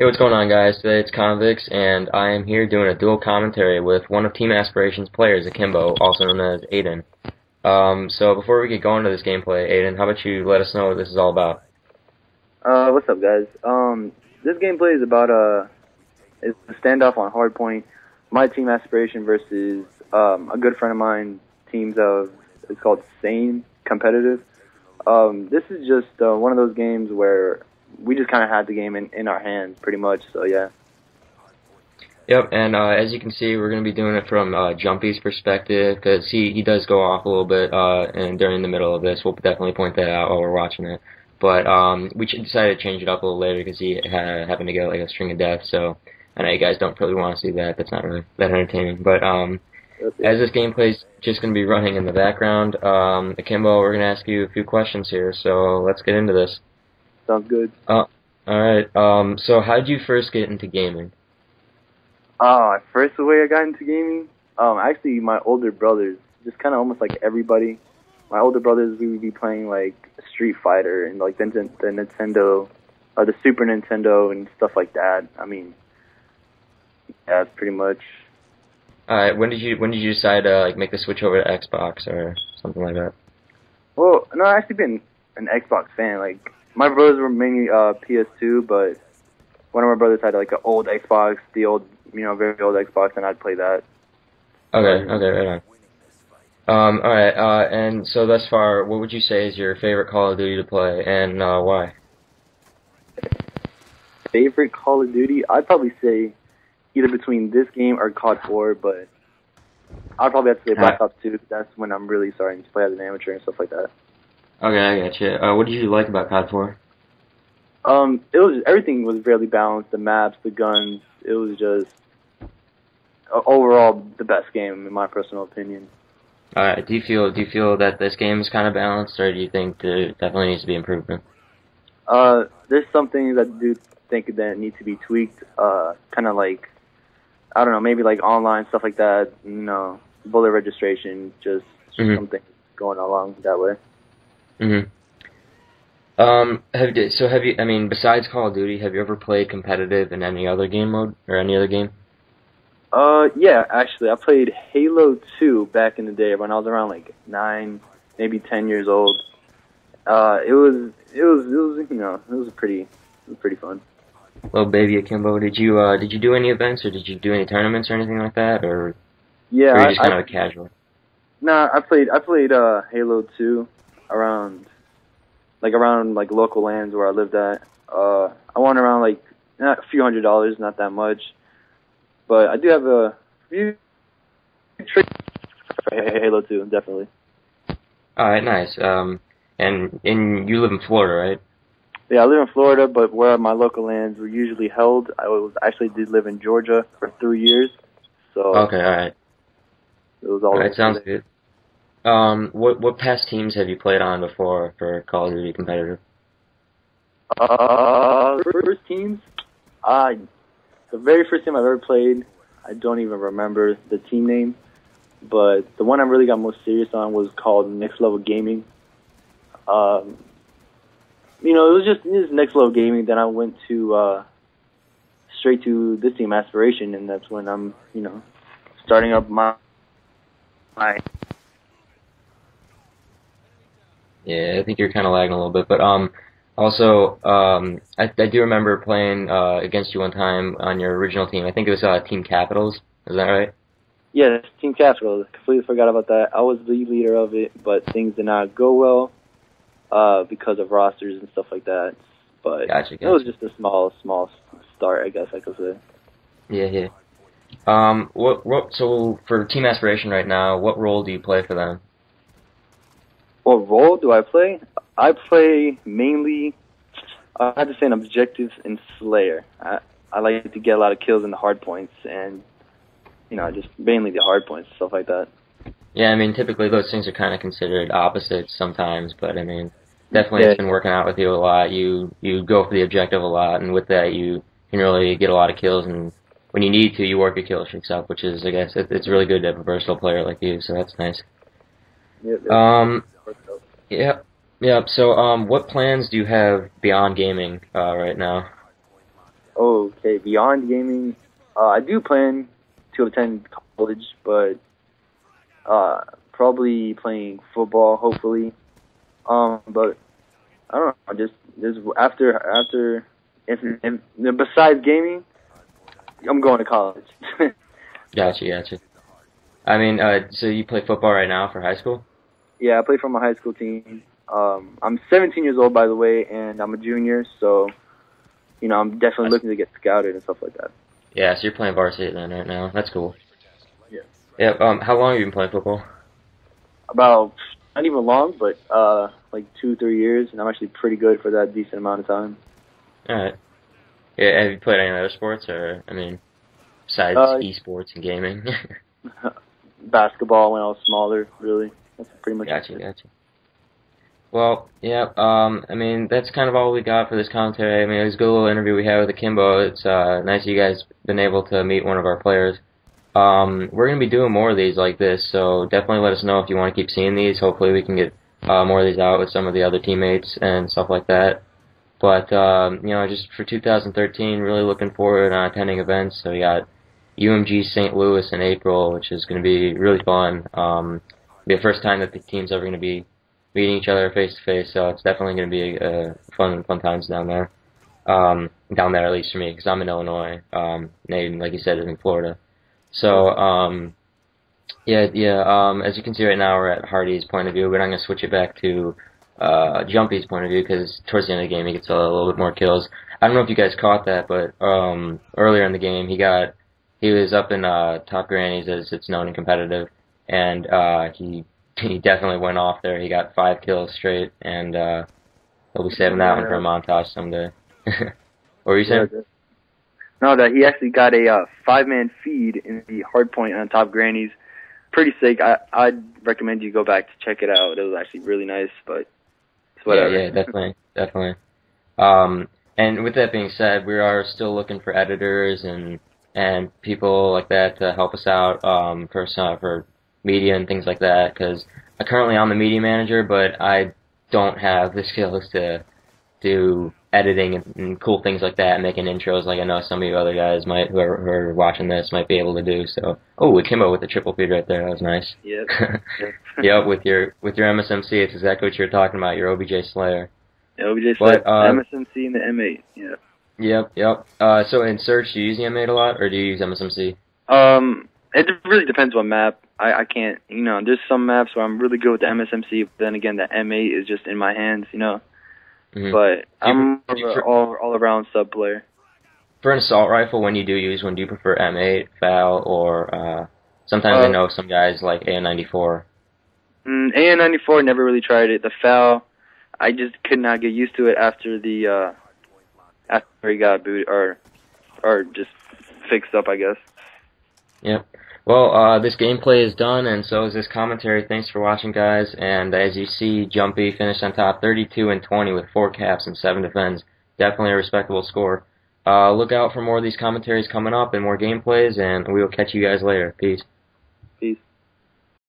Hey, what's going on, guys? Today it's Convicts, and I am here doing a dual commentary with one of Team Aspiration's players, Akimbo, also known as Aiden. So before we get going to this gameplay, Aiden, how about you let us know what this is all about? What's up, guys? This gameplay is about it's a standoff on hardpoint. My Team Aspiration versus a good friend of mine. It's called Sane Competitive. This is just one of those games where we just kind of had the game in our hands, pretty much. So yeah. Yep, and as you can see, we're going to be doing it from Jumpy's perspective, because he does go off a little bit and during the middle of this. We'll definitely point that out while we're watching it. But we decided to change it up a little later because he happened to get like a string of death, so I know you guys don't really want to see that. That's not really that entertaining. But as this gameplay's just going to be running in the background, Akimbo, we're going to ask you a few questions here, so let's get into this. Sounds good. Alright, so how did you first get into gaming? First the way I got into gaming, actually my older brothers, just kind of almost like everybody. My older brothers, we would be playing like Street Fighter and like the Nintendo, or the Super Nintendo and stuff like that. I mean, yeah, that's pretty much. Alright, when did you decide to like make the switch over to Xbox or something like that? Well, no, I've actually been an Xbox fan. Like my brothers were mainly PS2, but one of my brothers had like an old Xbox, the old, very old Xbox, and I'd play that. Okay, right on. Alright, and so thus far, what would you say is your favorite Call of Duty to play, and why? Favorite Call of Duty? I'd probably say either between this game or COD 4, but I'd probably have to say Black Ops 2. That's when I'm really starting to play as an amateur and stuff like that. Okay, I gotcha. What did you like about COD 4? Everything was fairly balanced. The maps, the guns. It was just overall the best game in my personal opinion. Alright, do you feel that this game is kind of balanced, or do you think there definitely needs to be improvement? There's some things I do think that need to be tweaked. Kind of like, I don't know, maybe like online stuff like that. Bullet registration, just something going along that way. Have you, I mean, besides Call of Duty, have you ever played competitive in any other game mode, or any other game? Yeah, actually, I played Halo 2 back in the day when I was around like 9, maybe 10 years old. It was pretty fun. Well, baby Akimbo, did you do any events, or did you do any tournaments or anything like that, or yeah, were you just kind of a casual? Nah, I played Halo 2 around local lands where I lived at. I won around like a few $100s, not that much. But I do have a few tricks for Halo 2, definitely. Alright, nice. And you live in Florida, right? Yeah, I live in Florida, but where my local lands were usually held, I did live in Georgia for 3 years. So okay, alright. It was all Alright, sounds good. What past teams have you played on before for Call of Duty competitive? First teams, the very first team I've ever played, I don't even remember the team name, but the one I really got most serious on was called Next Level Gaming. It was just Next Level Gaming. Then I went to straight to this Team Aspiration, and that's when I'm, starting up my. Yeah, I think you're kind of lagging a little bit, but also, I do remember playing against you one time on your original team. I think it was Team Capitals. Is that right? Yes, Team Capitals. Completely forgot about that. I was the leader of it, but things did not go well because of rosters and stuff like that. But Gotcha. It was just a small start, I guess I could say. Yeah. So for Team Aspiration right now, what role do you play for them? What role do I play? I play mainly, I have to say, an objective and Slayer. I like to get a lot of kills in the hard points and, just mainly the hard points, stuff like that. Yeah, I mean, typically those things are kind of considered opposites sometimes, but I mean, definitely it's been working out with you a lot. You go for the objective a lot, and with that you can really get a lot of kills, and when you need to, you work your kill streaks up, which is, I guess, it's really good to have a versatile player like you, so that's nice. Yep. So, what plans do you have beyond gaming right now? Okay, beyond gaming, I do plan to attend college, but probably playing football, hopefully. But I don't know, just after if besides gaming, I'm going to college. Gotcha, gotcha. I mean, so you play football right now for high school? Yeah, I play for my high school team. I'm 17 years old, by the way, and I'm a junior, so I'm definitely looking to get scouted and stuff like that. Yeah, so you're playing varsity then right now. That's cool. Yeah. Yeah. How long have you been playing football? About not even long, but like 2-3 years, and I'm actually pretty good for that decent amount of time. All right. Yeah. Have you played any other sports, or I mean, besides esports and gaming? Basketball when I was smaller, really. That's pretty much Gotcha, it. gotcha. Well, yeah. I mean, that's kind of all we got for this commentary. I mean, it was a good little interview we had with Akimbo. It's nice you guys been able to meet one of our players. We're gonna be doing more of these like this, so definitely let us know if you want to keep seeing these. Hopefully, we can get more of these out with some of the other teammates and stuff like that. But just for 2013, really looking forward to attending events. So we got UMG St. Louis in April, which is going to be really fun. Be the first time that the team's ever going to be meeting each other face to face. So it's definitely going to be fun times down there. Down there at least for me, because I'm in Illinois. Nate, like you said, is in Florida. So as you can see right now, we're at Hardy's point of view, but I'm going to switch it back to Jumpy's point of view, because towards the end of the game he gets a little bit more kills. I don't know if you guys caught that, but earlier in the game he was up in top grannies, as it's known in competitive, and he definitely went off there. He got 5 kills straight, and he'll be saving that one for a montage someday. What were you saying? No, that he actually got a 5-man feed in the hard point on top grannies. Pretty sick. I'd recommend you go back to check it out. It was actually really nice, but it's whatever. Yeah, definitely. And with that being said, we are still looking for editors and people like that to help us out for media and things like that. Because currently I'm the media manager, but I don't have the skills to do editing and cool things like that, and making intros like I know some of you other guys might, who are watching this, might be able to do. So, Akimbo with the triple feed right there, that was nice. Yep. Yep, with your MSMC, it's exactly what you're talking about, your OBJ Slayer. Yeah, OBJ Slayer, MSMC and the M8, yeah. Yep. So in search, do you use the M8 a lot, or do you use MSMC? It really depends what map. I can't, there's some maps where I'm really good with the MSMC, but then again, the M8 is just in my hands, Mm-hmm. But I'm all around sub player. For an assault rifle, when you do use one, do you prefer M8, FAL, or sometimes I know some guys like AN94? AN94, never really tried it. The FAL, I just could not get used to it after he got booted or just fixed up, I guess. Yep. Well, this gameplay is done, and so is this commentary. Thanks for watching, guys. And as you see, Jumpy finished on top 32-20 with 4 caps and 7 defends. Definitely a respectable score. Look out for more of these commentaries coming up and more gameplays, and we will catch you guys later. Peace. Peace.